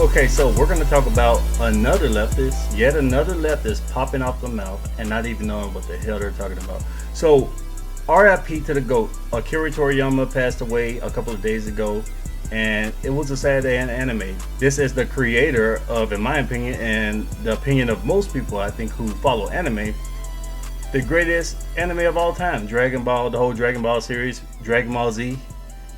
Okay, so we're going to talk about another leftist, yet another leftist popping off the mouth and not even knowing what the hell they're talking about. So, RIP to the GOAT. Akira Toriyama passed away a couple of days ago, and it was a sad day in anime. This is the creator of, in my opinion, and the opinion of most people, I think, who follow anime, the greatest anime of all time. Dragon Ball, the whole Dragon Ball series, Dragon Ball Z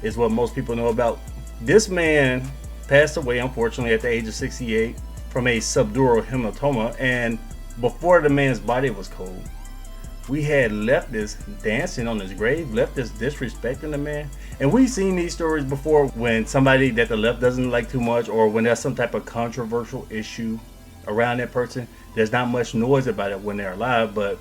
is what most people know about. This man passed away, unfortunately, at the age of 68 from a subdural hematoma. And before the man's body was cold, we had leftists dancing on his grave, leftists disrespecting the man. And we've seen these stories before when somebody that the left doesn't like too much, or when there's some type of controversial issue around that person. There's not much noise about it when they're alive, but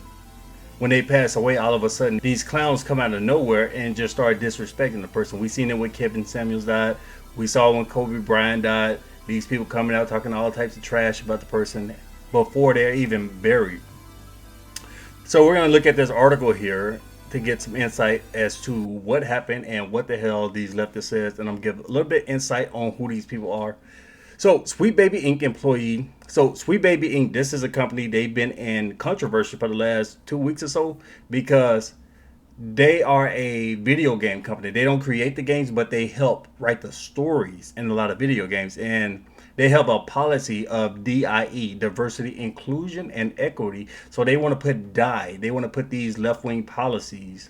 when they pass away, all of a sudden these clowns come out of nowhere and just start disrespecting the person. We seen it when Kevin Samuels died. We saw when Kobe Bryant died. These people coming out talking all types of trash about the person before they're even buried. So we're going to look at this article here to get some insight as to what happened and what the hell these leftists says, and I'm going to give a little bit insight on who these people are. So Sweet Baby Inc. employee. So Sweet Baby Inc. This is a company. They've been in controversy for the last 2 weeks or so because they are a video game company. They don't create the games, but they help write the stories in a lot of video games. And they have a policy of DIE, diversity, inclusion, and equity. So they want to put DIE. They want to put these left-wing policies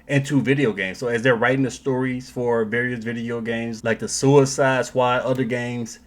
into video games. So as they're writing the stories for various video games, like the Suicide Squad, other games,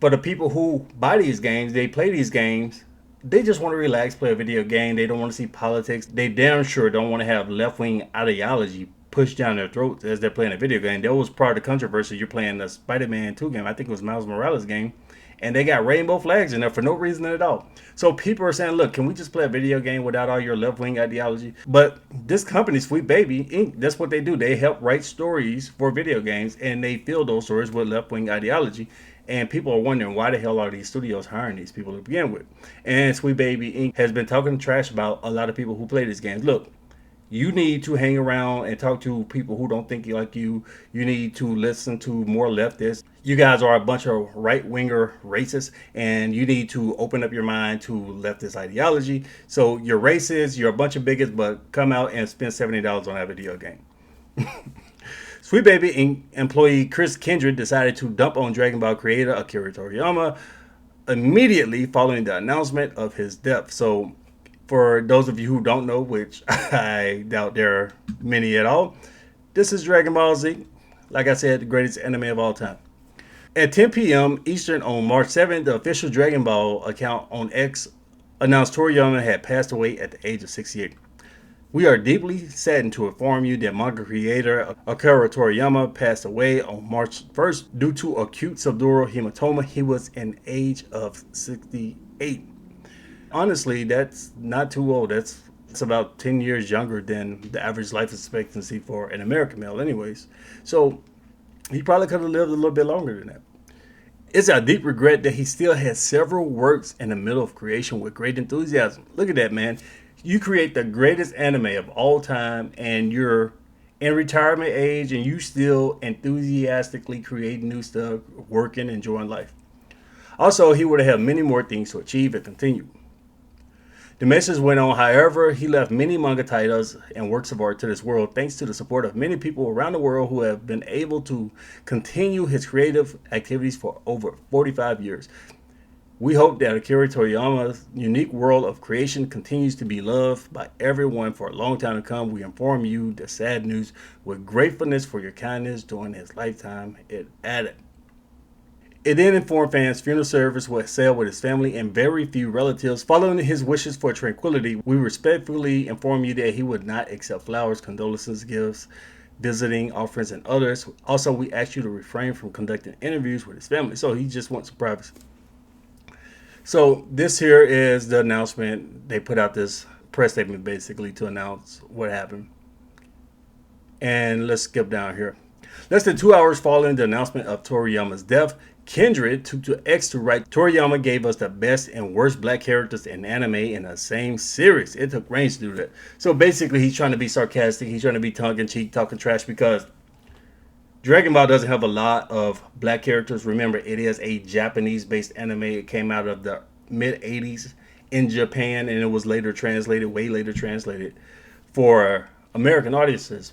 for the people who buy these games, they play these games, they just want to relax, play a video game. They don't want to see politics. They damn sure don't want to have left-wing ideology pushed down their throats as they're playing a video game. There was part of the controversy. You're playing the Spider-Man 2 game. I think it was Miles Morales game. And they got rainbow flags in there for no reason at all. So people are saying, look, can we just play a video game without all your left-wing ideology? But this company, Sweet Baby Inc., that's what they do. They help write stories for video games, and they fill those stories with left-wing ideology. And people are wondering, why the hell are these studios hiring these people to begin with? And Sweet Baby Inc. has been talking trash about a lot of people who play these games. Look, you need to hang around and talk to people who don't think like you. You need to listen to more leftists. You guys are a bunch of right-winger racists, and you need to open up your mind to leftist ideology. So you're racist, you're a bunch of bigots, but come out and spend $70 on that video game. Sweet Baby Inc. employee Chris Kindred decided to dump on Dragon Ball creator Akira Toriyama immediately following the announcement of his death. So for those of you who don't know, which I doubt there are many at all, this is Dragon Ball Z. Like I said, the greatest anime of all time. At 10 p.m. Eastern on March 7th, the official Dragon Ball account on X announced Toriyama had passed away at the age of 68. We are deeply saddened to inform you that manga creator Akira Toriyama passed away on March 1st due to acute subdural hematoma. He was an age of 68. Honestly, that's not too old. It's about 10 years younger than the average life expectancy for an American male anyways. So he probably could have lived a little bit longer than that. It's a deep regret that he still has several works in the middle of creation with great enthusiasm. Look at that, man. You create the greatest anime of all time, and you're in retirement age, and you still enthusiastically creating new stuff, working, enjoying life. Also, he would have many more things to achieve and continue. The message went on, however, he left many manga titles and works of art to this world thanks to the support of many people around the world who have been able to continue his creative activities for over 45 years. We hope that Akira Toriyama's unique world of creation continues to be loved by everyone for a long time to come. We inform you the sad news with gratefulness for your kindness during his lifetime, it added. It then informed fans funeral service was held with his family and very few relatives. Following his wishes for tranquility, we respectfully inform you that he would not accept flowers, condolences, gifts, visiting, offerings, and others. Also, we ask you to refrain from conducting interviews with his family. So he just wants some privacy. So this here is the announcement. They put out this press statement basically to announce what happened. And let's skip down here. Less than 2 hours following the announcement of Toriyama's death, Kindred took to X to write, Toriyama gave us the best and worst black characters in anime in the same series. It took range to do that. So basically he's trying to be sarcastic. He's trying to be tongue-in-cheek, talking trash because Dragon Ball doesn't have a lot of black characters. Remember, it is a Japanese-based anime. It came out of the mid '80s in Japan, and it was later translated, way later translated, for American audiences.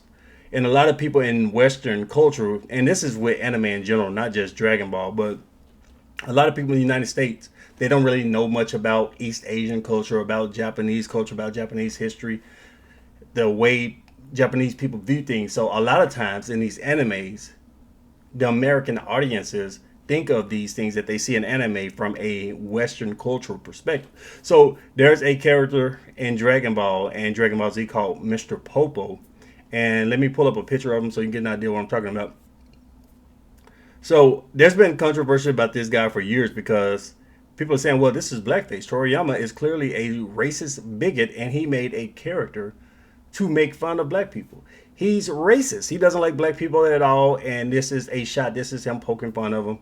And a lot of people in Western culture, and this is with anime in general, not just Dragon Ball, but a lot of people in the United States, they don't really know much about East Asian culture, about Japanese culture, about Japanese history, the way Japanese people view things. So a lot of times in these animes, the American audiences think of these things that they see in anime from a Western cultural perspective. So there's a character in Dragon Ball and Dragon Ball Z called Mr. Popo. And let me pull up a picture of him so you can get an idea what I'm talking about. So there's been controversy about this guy for years because people are saying, well, this is blackface. Toriyama is clearly a racist bigot and he made a character to make fun of black people. He's racist. He doesn't like black people at all. And this is a shot. This is him poking fun of them.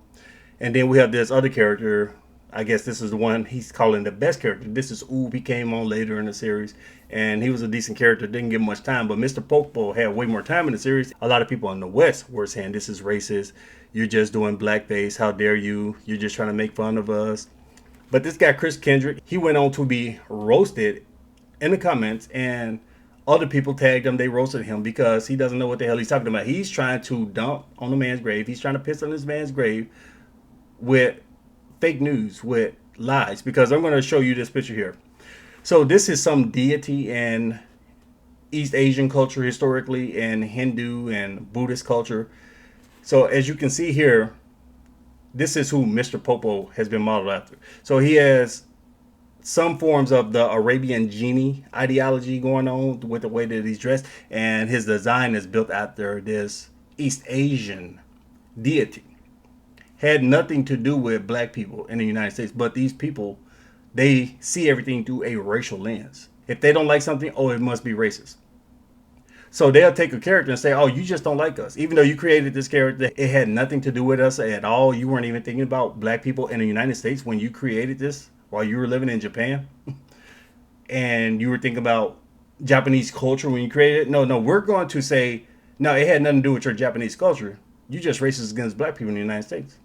And then we have this other character. I guess this is the one he's calling the best character. This is Oob. He came on later in the series. And he was a decent character. Didn't get much time. But Mr. Popo had way more time in the series. A lot of people in the West were saying this is racist. You're just doing blackface. How dare you? You're just trying to make fun of us. But this guy, Chris Kendrick, he went on to be roasted in the comments. And other people tagged him. They roasted him because he doesn't know what the hell he's talking about. He's trying to dump on the man's grave. He's trying to piss on this man's grave with fake news, with lies. Because I'm going to show you this picture here. So this is some deity in East Asian culture historically, and Hindu and Buddhist culture. So as you can see here, this is who Mr. Popo has been modeled after. So he has some forms of the Arabian genie ideology going on with the way that he's dressed, and his design is built after this East Asian deity. Had nothing to do with black people in the United States, but these people, they see everything through a racial lens. If they don't like something, oh, it must be racist. So they'll take a character and say, oh, you just don't like us. Even though you created this character, it had nothing to do with us at all. You weren't even thinking about black people in the United States when you created this while you were living in Japan. And you were thinking about Japanese culture when you created it. No, we're going to say, no, it had nothing to do with your Japanese culture. You just racist against black people in the United States.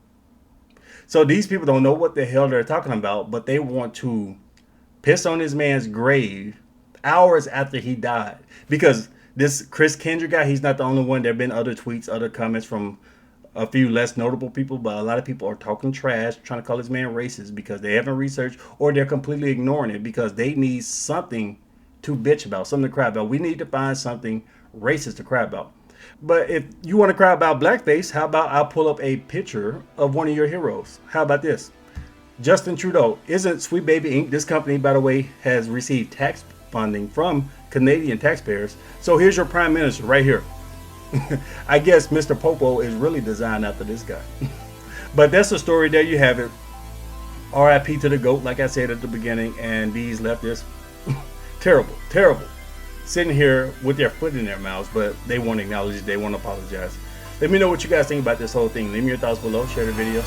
So these people don't know what the hell they're talking about, but they want to piss on this man's grave hours after he died. Because this Chris Kendrick guy, he's not the only one. There have been other tweets, other comments from a few less notable people, but a lot of people are talking trash, trying to call this man racist because they haven't researched, or they're completely ignoring it because they need something to bitch about, something to cry about. We need to find something racist to cry about. But if you want to cry about blackface, how about I'll pull up a picture of one of your heroes? How about this? Justin Trudeau. Isn't Sweet Baby Inc. This company, by the way, has received tax funding from Canadian taxpayers. So here's your prime minister right here. I guess Mr. Popo is really designed after this guy. But that's the story. There you have it. RIP to the GOAT, like I said at the beginning. And these leftists, terrible, terrible. Sitting here with their foot in their mouths, but they won't acknowledge it. They won't apologize. Let me know what you guys think about this whole thing. Leave me your thoughts below. Share the video.